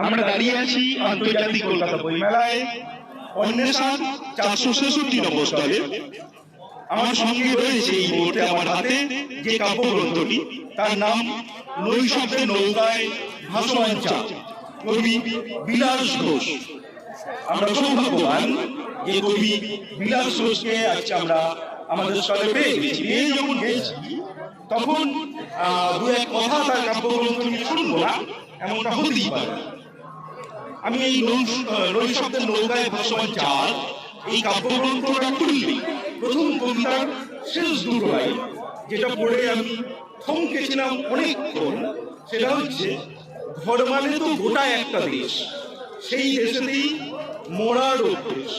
আমরা দাঁড়িয়ে আছি আন্তর্জাতিক কলকাতা বইমেলায় অন্বেষণ 466 নম্বর স্টলে। আমার সঙ্গে রয়েছে এই মুহূর্তে আমার হাতে যে কাব্যগ্রন্থটি, তার নাম নৈশব্দের নৌকায় ভাসমান চাঁদ, কবি বিলাস ঘোষ। আমরা সৌভাগ্যবান যে কবি বিলাস ঘোষকে আজকে আমরা আমাদের স্টলে পেয়ে গেছি। পেয়ে যখন গেছি তখন দু এক কথা তার কাব্যগ্রন্থ নিয়ে শুনবো না, এমনটা হতেই পারে। আমি এই নৈশব্দের নৌকায় ভাসমান চাঁদ এই কাব্যগ্রন্থটা খুললি প্রথম কবিতার শেষ দুটো লাইন, যেটা পড়ে আমি থমকেছিলাম অনেকক্ষণ। সেটা হচ্ছে, ঘর মানে তো গোটা একটা দেশ, সেই দেশেতেই মরার অভ্যেস।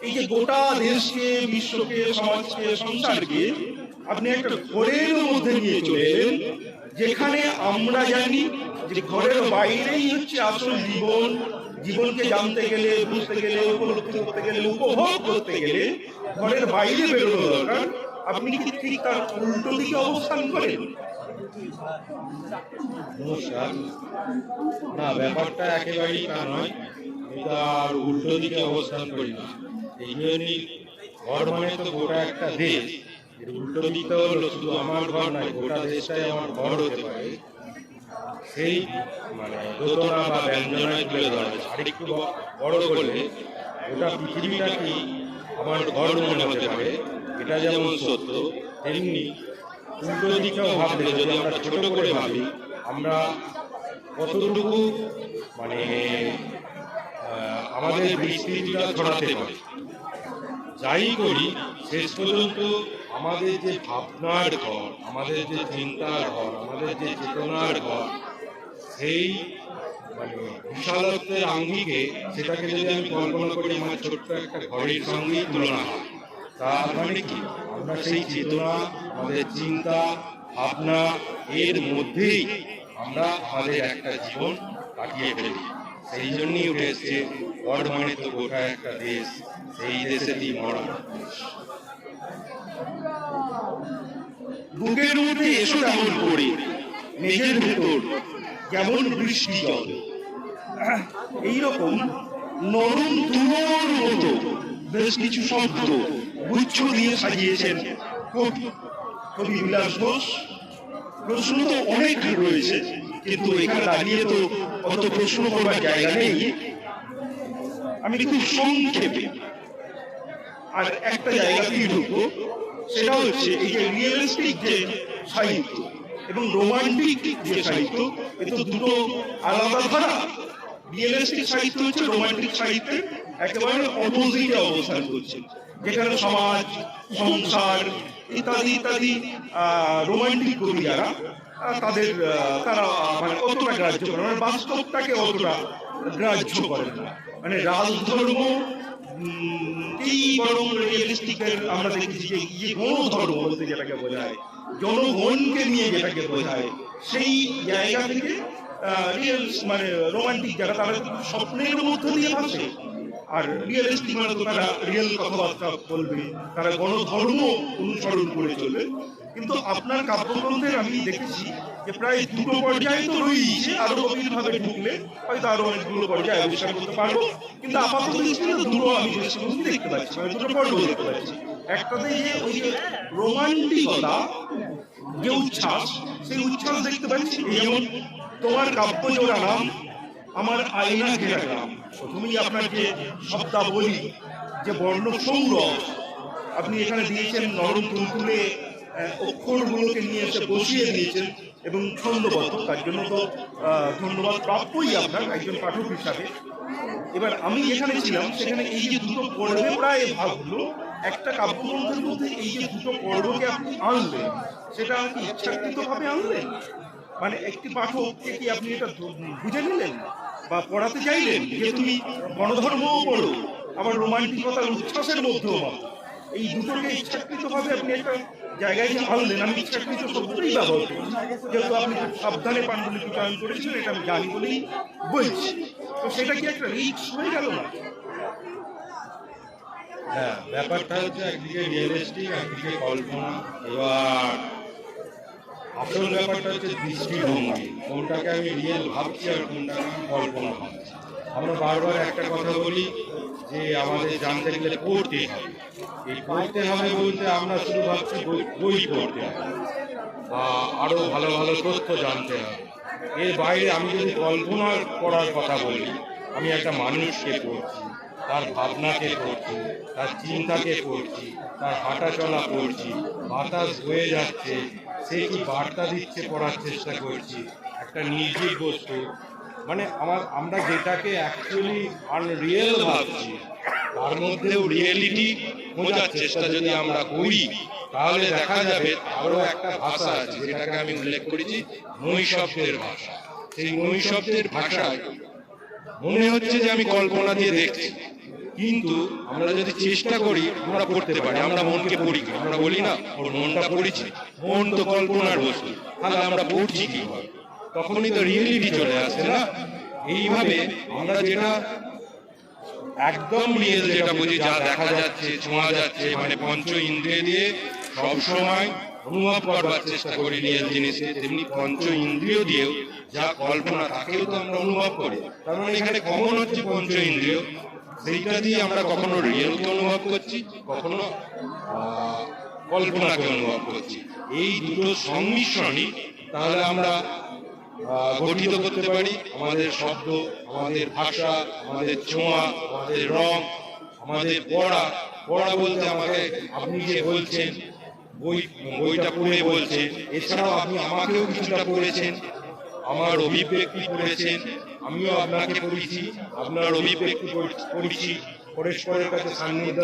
এই যে গোটা দেশকে, বিশ্বকে, সমাজকে, সংসারকে আপনি একটা ঘরের মধ্যে নিয়ে চলে এলেন, যেখানে আমরা জানি যে ঘরের বাইরেই হচ্ছে আসল জীবন। জীবনকে জানতে গেলে, বুঝতে গেলে, উপলব্ধি করতে গেলে, উপভোগ করতে গেলে ঘরের বাইরে বেরোনো দরকার। আপনি কি ঠিক তার উল্টো দিকে অবস্থান করেন? নমস্কার। না, ব্যাপারটা একেবারেই তা নয়। আমি তো আর উল্টো দিকে অবস্থান করি না। এই জন্যই ঘর মানে তো গোটা একটা দেশ, এর উল্টো দিকটা হলো শুধু আমার ঘর নয়, গোটা দেশটাই আমার ঘর হতে পারে। সেই মানে দোতনা বা ব্যঞ্জনায় তুলে ধরা হয়েছে। আরেকটু বড় করলে গোটা পৃথিবীটাকেই আমার ঘর মনে হতে পারে। এটা যেমন সত্য, তেমনি উল্টো দিকেও ভাবলে, যদি আমরা ছোট করে ভাবি, আমরা কতটুকু মানে আমাদের বিস্তৃতিটা ছড়াতে পারি। যাই করি শেষ পর্যন্ত আমাদের যে ভাবনার ঘর, আমাদের যে চিন্তার ঘর, আমাদের যে চেতনার ঘর, সেই মানে বিশালত্বের আঙ্গিকে সেটাকে যদি আমি কল্পনা করি আমার ছোট্ট একটা ঘরের সঙ্গেই তুলনা হয়। তার মানে কি, আমরা সেই চেতনা, আমাদের চিন্তা ভাবনা এর মধ্যেই আমরা আমাদের একটা জীবন কাটিয়ে ফেলি। সেই জন্যই উঠে এসছে, ঘর মানে তো গোটা একটা দেশ, সেই দেশেতেই মরা। বুকের মধ্যে এসো তেমন করে, মেঘের ভেতর যেমন বৃষ্টি জল। এইরকম নরম তুলোর মতো বেশ কিছু শব্দ গুচ্ছ দিয়ে সাজিয়েছেন কবি বিলাস ঘোষ। প্রশ্ন তো অনেক রয়েছে, কিন্তু এখানে দাঁড়িয়ে তো অত প্রশ্ন করবার জায়গা নেই। আমি খুব সংক্ষেপে আর একটা জায়গাতেই ঢুকবো, সেটা হচ্ছে এই যে রিয়েলিস্টিক যে সাহিত্য এবং রোমান্টিক যে সাহিত্য, এ তো দুটো আলাদা ধারা। রিয়েলিস্টিক সাহিত্য হচ্ছে রোমান্টিক সাহিত্যের একেবারে অপোজিটে অবস্থান করছে, যেখানে সমাজ, সংসার ইত্যাদি ইত্যাদি রোমান্টিক কবি যারা, তারা মানে অতটা গ্রাহ্য করে, মানে বাস্তবটাকে অতটা গ্রাহ্য করে না। মানে রাজধর্ম এই বরং রিয়েলিস্টিকের আমরা দেখেছি যে গণধর্ম বলতে যেটাকে বোঝায়, জনগণকে নিয়ে যেটাকে বোঝায়, সেই জায়গা থেকে রিয়েল মানে রোমান্টিক যারা, তারা স্বপ্নের মধ্য দিয়ে ভাসে। আর রিয়েলিস্টিক মানে তো তারা রিয়েল কথাবার্তা বলবে, তারা গণধর্ম অনুসরণ করে চলবে। কিন্তু আপনার কাব্যগ্রন্থের আমি দেখেছি যে প্রায় দুটো পর্যায়ে তো রয়েছে, আরো গভীরভাবে ঢুকলে হয়তো আরো অনেকগুলো পর্যায়ে আবিষ্কার করতে পারবো। কিন্তু আপাতত দৃষ্টিতে দুটো আমি দেখতে পাচ্ছি, মানে দুটো পর্ব দেখতে পাচ্ছি। একটাতে যে ওই যে রোমান্টিকতা, যে উচ্ছ্বাস, সেই উচ্ছ্বাস দেখতে পাচ্ছি। যেমন তোমার কাব্য জোড়া নাম, আমার আয়না ঘেরা গ্রাম। প্রথমেই আপনার যে শব্দাবলী, যে বর্ণ সৌরভ আপনি এখানে দিয়েছেন, নরম তুলতুলে অক্ষরগুলোকে নিয়ে এসে বসিয়ে দিয়েছেন এবং ছন্দবদ্ধ, তার জন্য তো ধন্যবাদ প্রাপ্যই আপনার একজন পাঠক হিসাবে। এবার আমি যেখানে ছিলাম সেখানে এই যে দুটো পর্বে প্রায় ভাগ হলো একটা কাব্যগ্রন্থের মধ্যে। এই যে দুটো পর্বকে আপনি আনলেন, সেটা কি ইচ্ছাকৃতভাবে আনলেন? মানে একটি পাঠককে কি আপনি এটা বুঝে নিলেন বা পড়াতে চাইলেন যে তুমি গণধর্মও পড়ো, আবার রোমান্টিকতার উচ্ছ্বাসের মধ্যেও পাবো? এই দুটোকে ইচ্ছাকৃতভাবে আপনি একটা জায়গায় যে আনলেন, আমি ইচ্ছাকৃত শব্দটাই ব্যবহার করি, যেহেতু আপনি খুব সাবধানে পাণ্ডুলিপি চয়ন করেছিলেন, এটা আমি জানি বলেই বলছি। তো সেটা কি একটা রিস্ক হয়ে গেল না? হ্যাঁ, ব্যাপারটা হচ্ছে একদিকে রিয়েলিস্টিক, একদিকে কল্পনা। এবার আসল ব্যাপারটা হচ্ছে দৃষ্টিভঙ্গি, কোনটাকে আমি রিয়েল ভাবছি আর কোনটাকে আমি কল্পনা ভাবছি। আমরা বারবার একটা কথা বলি যে আমাদের জানতে গেলে পড়তে হবে। এই পড়তে হবে বলতে আমরা শুধু ভাবছি বই পড়তে হবে বা আরো ভালো ভালো তথ্য জানতে হবে। এর বাইরে আমি যদি কল্পনা করার কথা বলি, আমি একটা মানুষকে পড়ছি, তার ভাবনাকে পড়ছি, তার চিন্তাকে পড়ছি, তার হাঁটা চলা পড়ছি, বাতাস বয়ে যাচ্ছে, সে কি বার্তা দিচ্ছে পড়ার চেষ্টা করছি, একটা নির্জীব বস্তু, মানে আমরা যেটাকে অ্যাকচুয়ালি আনরিয়েল ভাবছি তার মধ্যেও রিয়েলিটি খোঁজার চেষ্টা যদি আমরা করি, তাহলে দেখা যাবে আরো একটা ভাষা আছে যেটাকে আমি উল্লেখ করেছি, নৈশব্দের ভাষা। সেই নৈশব্দের ভাষায় মনে হচ্ছে যে আমি কল্পনা দিয়ে দেখছি, কিন্তু আমরা যদি চেষ্টা করি আমরা পড়তে পারি। আমরা মনকে পড়ি, আমরা বলি না ওর মনটা পড়েছি, মন তো কল্পনার বস্তু, তাহলে আমরা পড়ছি কি হয়? তখনই তো রিয়েলিটি চলে আসে না? এইভাবে আমরা যেটা একদম রিয়েল যেটা বুঝি, যা দেখা যাচ্ছে, ছোঁয়া যাচ্ছে, মানে পঞ্চ ইন্দ্রিয় দিয়ে সবসময় অনুভব করবার চেষ্টা করি রিয়েল জিনিসে, তেমনি পঞ্চ ইন্দ্রিয় দিয়েও যা কল্পনা তাকেও তো আমরা অনুভব করি। তার মানে এখানে কমন হচ্ছে পঞ্চ ইন্দ্রিয়, সেইটা দিয়ে আমরা কখনো রিয়েলকে অনুভব করছি, কখনো কল্পনাকে অনুভব করছি। এই দুটো সংমিশ্রণই তাহলে আমরা গঠিত করতে পারি আমাদের শব্দ, আমাদের ভাষা, আমাদের ছোঁয়া, আমাদের রং, আমাদের পড়া। পড়া বলতে আমাকে আপনি যে বলছেন বইটা পড়ে বলছেন, এছাড়াও আপনি আমাকেও কিছুটা পড়েছেন, আমার অভিব্যক্তি পড়েছেন, আমিও আপনাকে পড়েছি, আপনার অভিব্যক্তি পড়েছি, পরস্পরের কাছে সান্নিধ্য